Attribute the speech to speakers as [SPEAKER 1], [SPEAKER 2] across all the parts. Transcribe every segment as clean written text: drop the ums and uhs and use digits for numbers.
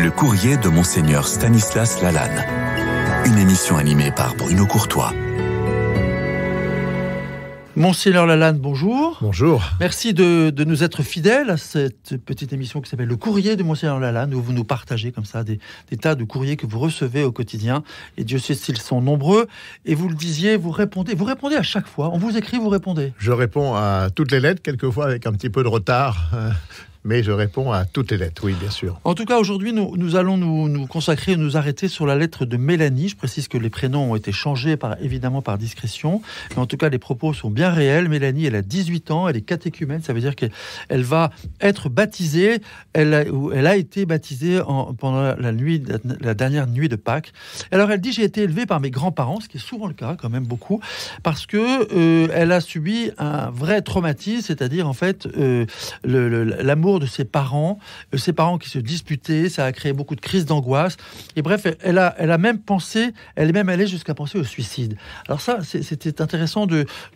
[SPEAKER 1] Le courrier de Monseigneur Stanislas Lalanne. Une émission animée par Bruno Courtois.
[SPEAKER 2] Monseigneur Lalanne, bonjour.
[SPEAKER 3] Bonjour.
[SPEAKER 2] Merci de nous être fidèles à cette petite émission qui s'appelle Le courrier de Monseigneur Lalanne, où vous nous partagez comme ça des tas de courriers que vous recevez au quotidien. Et Dieu sait s'ils sont nombreux. Et vous le disiez, vous répondez à chaque fois. On vous écrit, vous répondez.
[SPEAKER 3] Je réponds à toutes les lettres, quelquefois avec un petit peu de retard. Mais je réponds à toutes les lettres, oui, bien sûr.
[SPEAKER 2] En tout cas, aujourd'hui, nous allons nous consacrer, nous arrêter sur la lettre de Mélanie. Je précise que les prénoms ont été changés, évidemment, par discrétion. Mais en tout cas, les propos sont bien réels. Mélanie, elle a 18 ans, elle est catéchumène. Ça veut dire qu'elle va être baptisée. Elle a été baptisée pendant la dernière nuit de Pâques. Alors, elle dit, j'ai été élevée par mes grands-parents, ce qui est souvent le cas, quand même beaucoup, parce que elle a subi un vrai traumatisme, c'est-à-dire, en fait, l'amour de ses parents qui se disputaient, ça a créé beaucoup de crises d'angoisse. Et bref, elle a même pensé, elle est même allée jusqu'à penser au suicide. Alors ça, c'était intéressant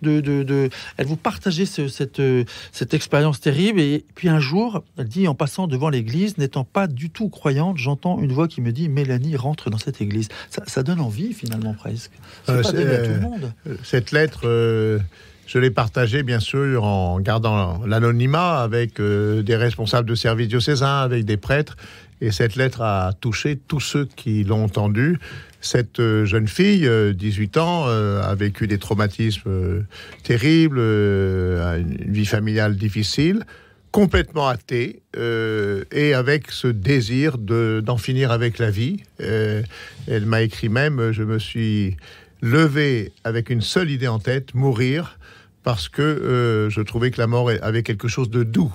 [SPEAKER 2] elle vous partageait cette expérience terrible. Et puis un jour, elle dit, en passant devant l'église, n'étant pas du tout croyante, j'entends une voix qui me dit, Mélanie, rentre dans cette église. Ça donne envie, finalement, presque. C'est pas donné à tout le monde.
[SPEAKER 3] Cette lettre... Je l'ai partagé, bien sûr, en gardant l'anonymat avec des responsables de services diocésains, avec des prêtres. Et cette lettre a touché tous ceux qui l'ont entendue. Cette jeune fille, 18 ans, a vécu des traumatismes terribles, une vie familiale difficile, complètement athée, et avec ce désir d'en finir avec la vie. Elle m'a écrit même, je me suis levé avec une seule idée en tête, mourir, parce que je trouvais que la mort avait quelque chose de doux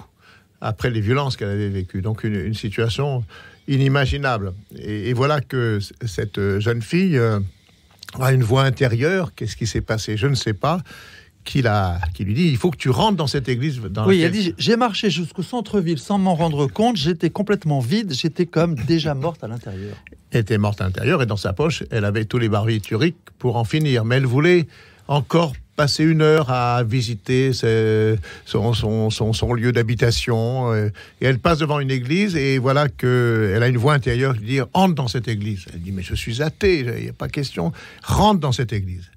[SPEAKER 3] après les violences qu'elle avait vécues. Donc une situation inimaginable. Et voilà que cette jeune fille a une voix intérieure. Qu'est-ce qui s'est passé ? Je ne sais pas. Qui lui dit, il faut que tu rentres dans cette église.
[SPEAKER 2] Elle dit, j'ai marché jusqu'au centre-ville sans m'en rendre compte, j'étais complètement vide, j'étais comme déjà morte à l'intérieur.
[SPEAKER 3] Elle était morte à l'intérieur et dans sa poche, elle avait tous les barbituriques pour en finir. Mais elle voulait encore passer une heure à visiter son lieu d'habitation. Et elle passe devant une église et voilà qu'elle a une voix intérieure qui dit, entre dans cette église. Elle dit, mais je suis athée, il n'y a pas question. Rentre dans cette église.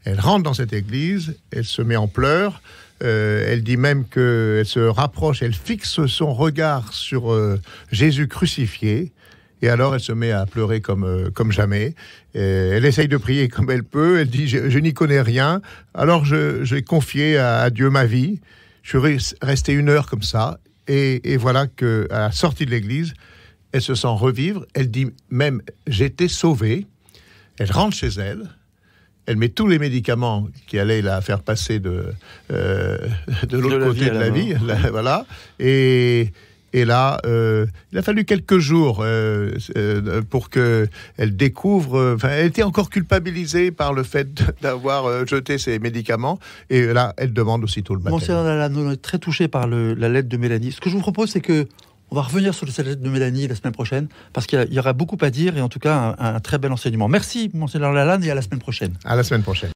[SPEAKER 3] Elle rentre dans cette église, elle se met en pleurs, elle dit même qu'elle se rapproche, elle fixe son regard sur Jésus crucifié, et alors elle se met à pleurer comme jamais. Elle essaye de prier comme elle peut, elle dit « je n'y connais rien », alors j'ai confié à Dieu ma vie, je suis resté une heure comme ça, et voilà qu'à la sortie de l'église, elle se sent revivre, elle dit même « j'étais sauvée », elle rentre chez elle. Elle met tous les médicaments qui allaient la faire passer de l'autre côté de la vie. Voilà. Et là, il a fallu quelques jours pour qu'elle découvre... elle était encore culpabilisée par le fait d'avoir jeté ses médicaments. Et là, elle demande aussitôt le baptême.
[SPEAKER 2] Monseigneur Lalanne, on est très touché par la lettre de Mélanie. Ce que je vous propose, c'est que on va revenir sur cette lettre de Mélanie la semaine prochaine, parce qu'il y aura beaucoup à dire et en tout cas un très bel enseignement. Merci, Monseigneur Lalanne, et à la semaine prochaine.
[SPEAKER 3] À la semaine prochaine.